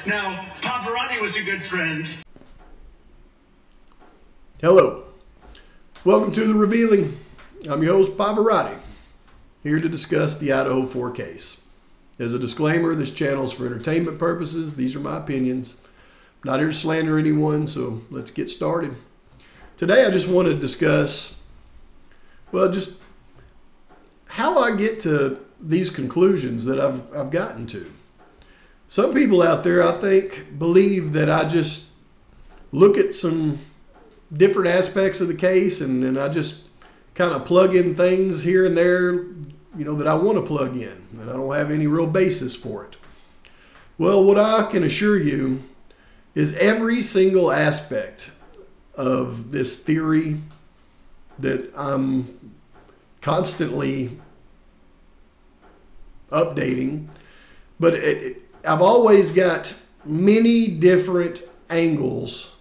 Now, Pavarotti was a good friend. Hello. Welcome to The Revealing. I'm your host, Pavarotti, here to discuss the Idaho 4 case. As a disclaimer, this channel is for entertainment purposes. These are my opinions. I'm not here to slander anyone, so let's get started. Today I just want to discuss, well, just how I get to these conclusions that I've gotten to. Some people out there, I think, believe that I just look at some different aspects of the case and I just kind of plug in things here and there, you know, that I want to plug in, and I don't have any real basis for it. Well, what I can assure you is every single aspect of this theory that I'm constantly updating, but I've always got many different angles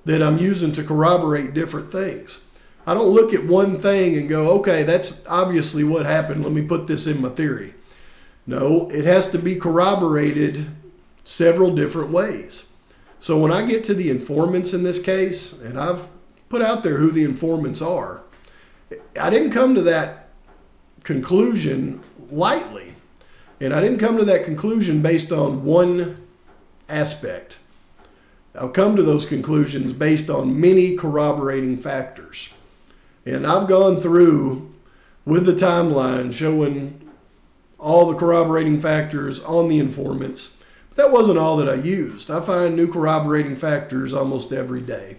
that I'm using to corroborate different things. I don't look at one thing and go, okay, that's obviously what happened, let me put this in my theory. No, it has to be corroborated several different ways. So when I get to the informants in this case, and I've put out there who the informants are, I didn't come to that conclusion lightly. And I didn't come to that conclusion based on one aspect. I'll come to those conclusions based on many corroborating factors. And I've gone through with the timeline showing all the corroborating factors on the informants. But that wasn't all that I used. I find new corroborating factors almost every day.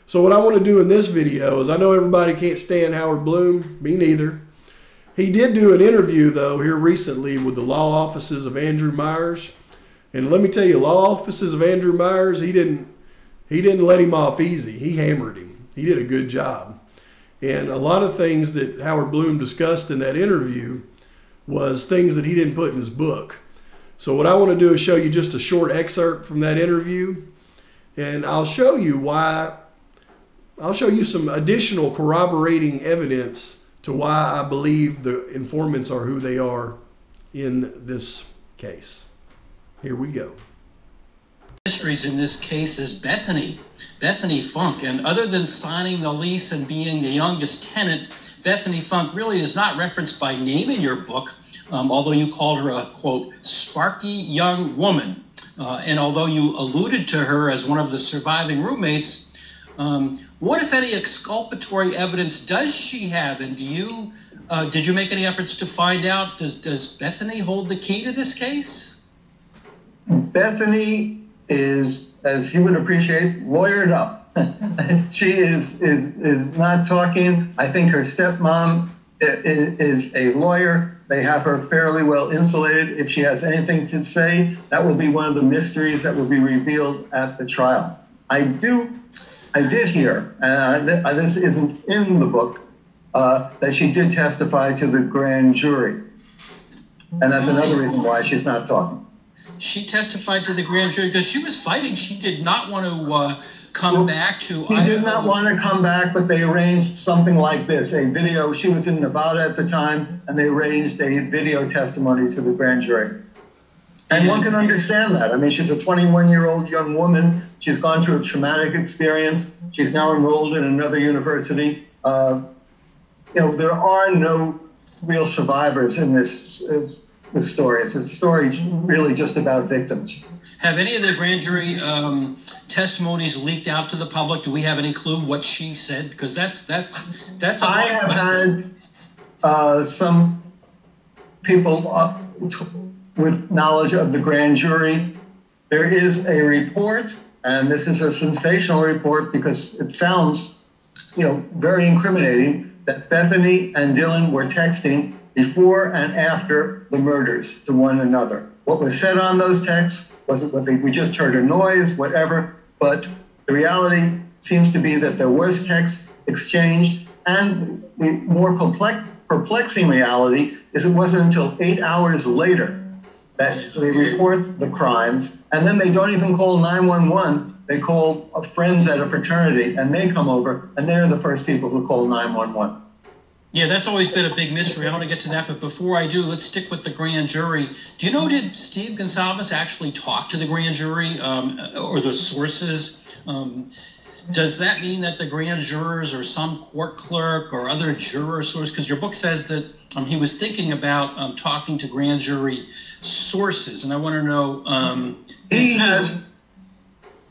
So what I want to do in this video is, I know everybody can't stand Howard Bloom, me neither. He did do an interview, though, here recently with the law offices of Andrew Myers. And let me tell you, law offices of Andrew Myers, he didn't let him off easy. He hammered him. He did a good job. And a lot of things that Howard Bloom discussed in that interview was things that he didn't put in his book. So what I want to do is show you just a short excerpt from that interview. And I'll show you why. I'll show you some additional corroborating evidence to why I believe the informants are who they are in this case. Here we go. Mysteries in this case is Bethany Funk, and other than signing the lease and being the youngest tenant, Bethany Funk really is not referenced by name in your book, although you called her a, quote, sparky young woman. And although you alluded to her as one of the surviving roommates, what, if any, exculpatory evidence does she have? And did you make any efforts to find out, does Bethany hold the key to this case? Bethany is, as you would appreciate, lawyered up. She is not talking. I think her stepmom is a lawyer. They have her fairly well insulated. If she has anything to say, that will be one of the mysteries that will be revealed at the trial. I did hear, and this isn't in the book, that she did testify to the grand jury. And that's another reason why she's not talking. She testified to the grand jury because she was fighting. She did not want to come back to Idaho. She did not want to come back, but they arranged something like this, a video. She was in Nevada at the time, and they arranged a video testimony to the grand jury. And one can understand that. I mean, she's a 21-year-old young woman. She's gone through a traumatic experience. She's now enrolled in another university. You know, there are no real survivors in this story. It's a story really just about victims. Have any of the grand jury testimonies leaked out to the public? Do we have any clue what she said? Because that's a I have had some people with knowledge of the grand jury. There is a report, and this is a sensational report because it sounds, you know, very incriminating, that Bethany and Dylan were texting before and after the murders to one another. What was said on those texts, was it what we just heard a noise, whatever, but the reality seems to be that there was texts exchanged, and the more perplexing reality is it wasn't until 8 hours later that they report the crimes, and then they don't even call 911. They call friends at a fraternity, and they come over, and they're the first people who call 911. Yeah, that's always been a big mystery. I want to get to that, but before I do, let's stick with the grand jury. Do you know, did Steve Gonsalves actually talk to the grand jury or the sources? Does that mean that the grand jurors or some court clerk or other juror source, because your book says that he was thinking about talking to grand jury sources, and I want to know,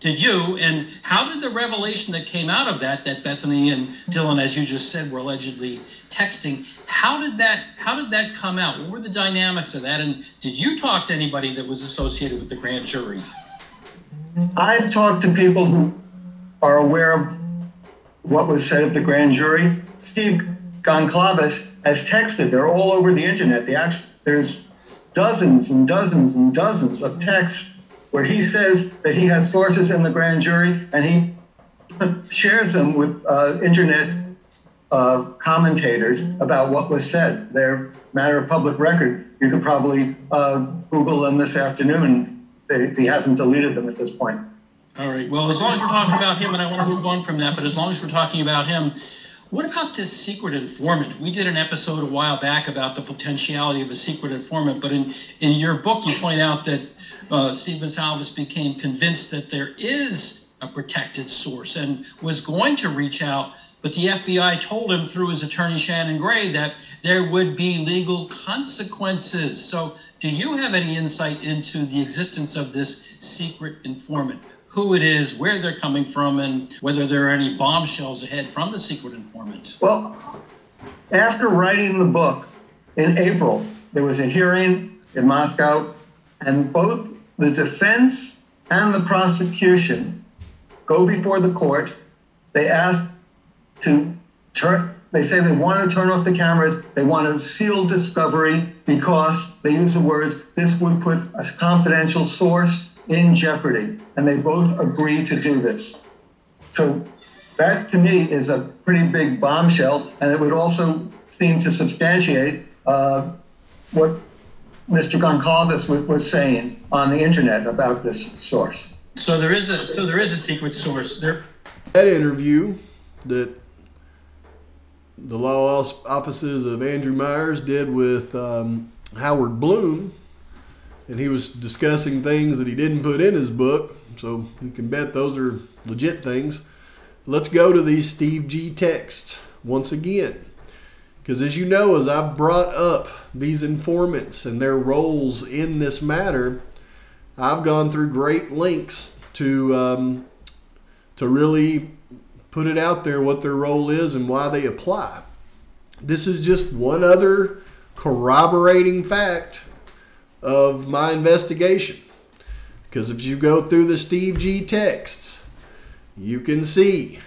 did you, and how did the revelation that came out of that Bethany and Dylan, as you just said, were allegedly texting, how did that come out? What were the dynamics of that, and did you talk to anybody that was associated with the grand jury? I've talked to people who are aware of what was said at the grand jury. Steve Gonsalves has texted. They're all over the internet. There's dozens and dozens and dozens of texts where he says that he has sources in the grand jury, and he shares them with internet commentators about what was said. They're matter of public record. You could probably Google them this afternoon. He hasn't deleted them at this point. All right. Well, as long as we're talking about him, and I want to move on from that, but as long as we're talking about him, what about this secret informant? We did an episode a while back about the potentiality of a secret informant, but in your book, you point out that Steve Gonsalves became convinced that there is a protected source and was going to reach out, but the FBI told him through his attorney Shannon Gray that there would be legal consequences. So do you have any insight into the existence of this secret informant? Who it is, where they're coming from, and whether there are any bombshells ahead from the secret informant? Well, after writing the book in April, there was a hearing in Moscow, and both the defense and the prosecution go before the court. They ask they say they want to turn off the cameras. They want to seal discovery because they use the words, this would put a confidential source in jeopardy, and they both agree to do this. So that, to me, is a pretty big bombshell, and it would also seem to substantiate what Mr. Gonsalves was saying on the internet about this source. So there is a secret source. That interview that the law offices of Andrew Myers did with Howard Bloom, and he was discussing things that he didn't put in his book, so you can bet those are legit things. Let's go to these Steve G texts once again, because as you know, as I've brought up these informants and their roles in this matter, I've gone through great lengths to really put it out there what their role is and why they apply. This is just one other corroborating fact of my investigation, because if you go through the Steve G texts, you can see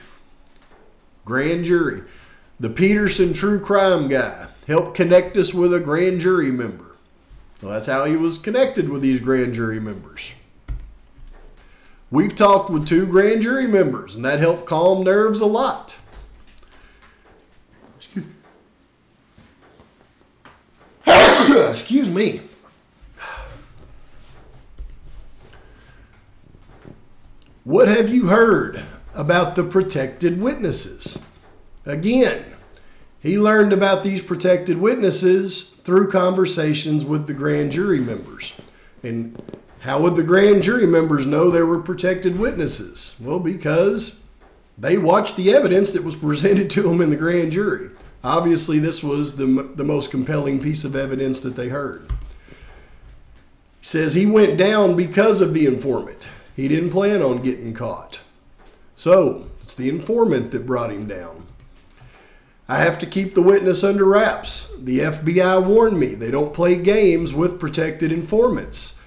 grand jury. The Peterson true crime guy helped connect us with a grand jury member. Well, that's how he was connected with these grand jury members. We've talked with 2 grand jury members, and that helped calm nerves a lot. Excuse me. What have you heard about the protected witnesses? Again, he learned about these protected witnesses through conversations with the grand jury members. And how would the grand jury members know there were protected witnesses? Well, because they watched the evidence that was presented to them in the grand jury. Obviously, this was the most compelling piece of evidence that they heard. He says he went down because of the informant. He didn't plan on getting caught. So, it's the informant that brought him down. I have to keep the witness under wraps. The FBI warned me they don't play games with protected informants,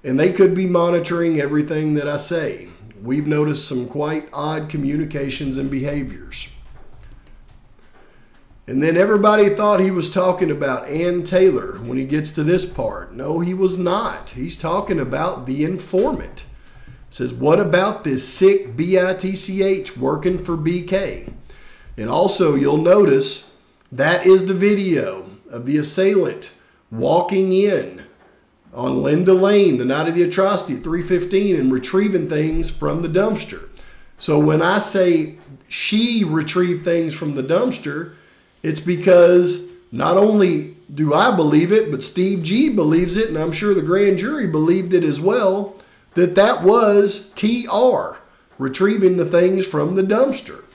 and they could be monitoring everything that I say. We've noticed some quite odd communications and behaviors. And then everybody thought he was talking about Ann Taylor when he gets to this part. No, he was not. He's talking about the informant. Says, what about this sick bitch working for BK? And also, you'll notice that is the video of the assailant walking in on Linda Lane the night of the atrocity at 3:15 and retrieving things from the dumpster. So when I say she retrieved things from the dumpster, It's because not only do I believe it, but Steve G believes it, and I'm sure the grand jury believed it as well, that was TR retrieving the things from the dumpster.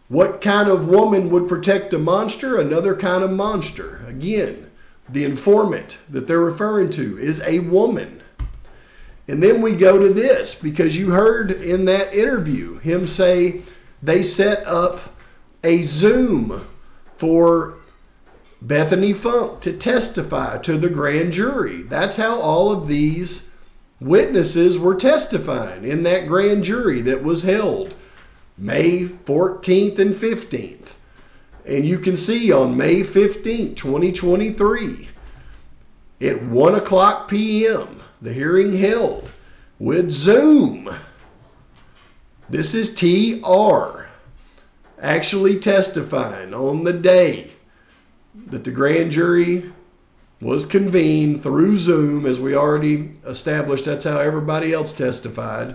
What kind of woman would protect a monster? Another kind of monster. Again, the informant that they're referring to is a woman. And then we go to this, because you heard in that interview him say they set up a Zoom for Bethany Funk to testify to the grand jury. That's how all of these witnesses were testifying in that grand jury that was held May 14th and 15th. And you can see on May 15th, 2023, at 1 o'clock p.m., the hearing held with Zoom. This is TR actually testifying on the day that the grand jury was convened through Zoom, as we already established. That's how everybody else testified.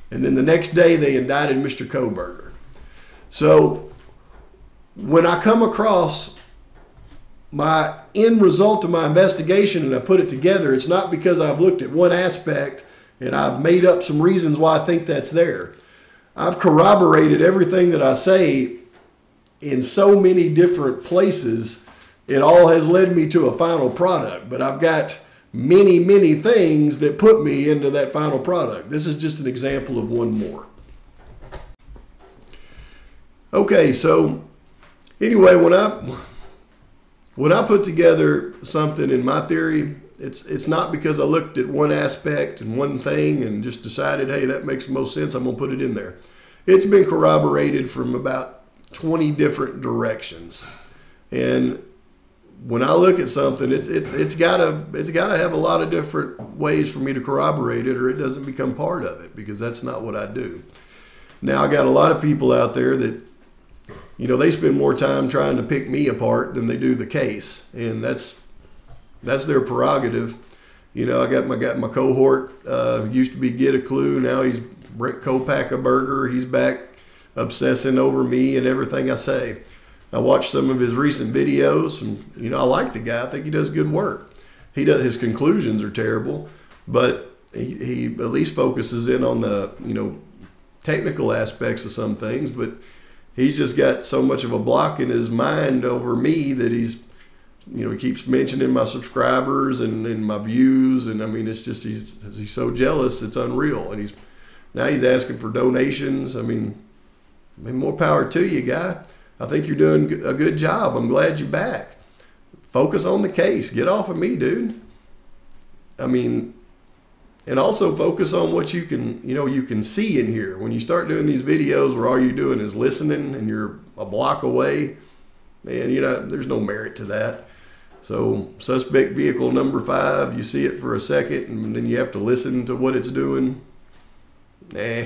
And then the next day they indicted Mr. Kohberger. So when I come across my end result of my investigation and I put it together, it's not because I've looked at one aspect and I've made up some reasons why I think that's there. I've corroborated everything that I say in so many different places. It all has led me to a final product, but I've got many, many things that put me into that final product. This is just an example of one more. Okay, so anyway, when I put together something in my theory, it's not because I looked at one aspect and one thing and just decided, hey, that makes the most sense, I'm gonna put it in there. It's been corroborated from about 20 different directions. And when I look at something, it's gotta have a lot of different ways for me to corroborate it, or it doesn't become part of it, because that's not what I do. Now, I got a lot of people out there that, you know, they spend more time trying to pick me apart than they do the case, and that's their prerogative. You know, I got my cohort, used to be Get a Clue, now he's Bryan Kohberger. He's back obsessing over me and everything I say. I watched some of his recent videos, and you know, I like the guy. I think he does good work. His conclusions are terrible, but he at least focuses in on the, you know, technical aspects of some things. But he's just got so much of a block in his mind over me that he's, you know, he keeps mentioning my subscribers and my views, and I mean, it's just he's so jealous, it's unreal. And now he's asking for donations. I mean, more power to you, guy. I think you're doing a good job. I'm glad you're back. Focus on the case. Get off of me, dude. I mean, and also focus on what you can see in here. When you start doing these videos where all you're doing is listening and you're a block away, man, you know, there's no merit to that. So suspect vehicle number 5, you see it for a second and then you have to listen to what it's doing. Nah.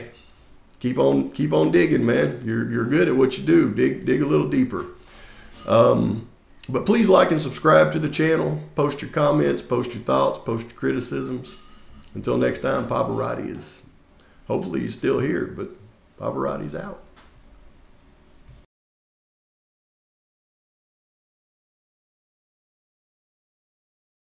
Keep on digging, man. You're good at what you do. Dig a little deeper. But please like and subscribe to the channel. Post your comments, post your thoughts, post your criticisms. Until next time, Pavarotti hopefully he's still here, but Pavarotti's out.